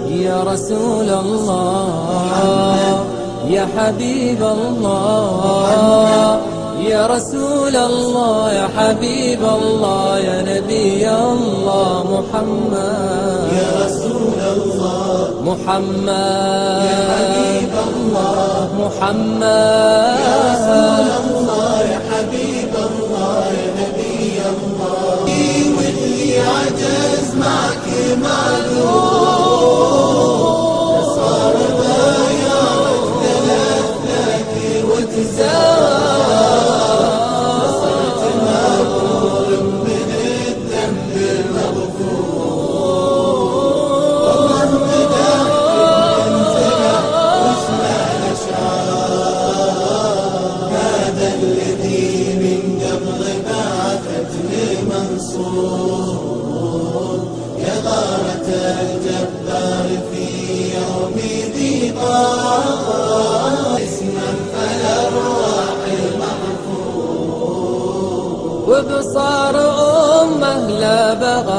يا رسول الله يا حبيب الله يا رسول الله يا حبيب الله يا نبي الله محمد يا رسول الله محمد يا حبيب الله محمد يا رسول الله يا حبيب الله يا نبي الله واللي عجز معك معذور صار ضايعك ثلاث وتزار صرت مغفور من الذنب المغفور والله مدحك انزلع واسمع الاشعار هذا الذي من قبل بعثت لمنصور يا غارة الجبار في يوم ذي قار اسما فالارواح المغفور وبصار أمه لا بغى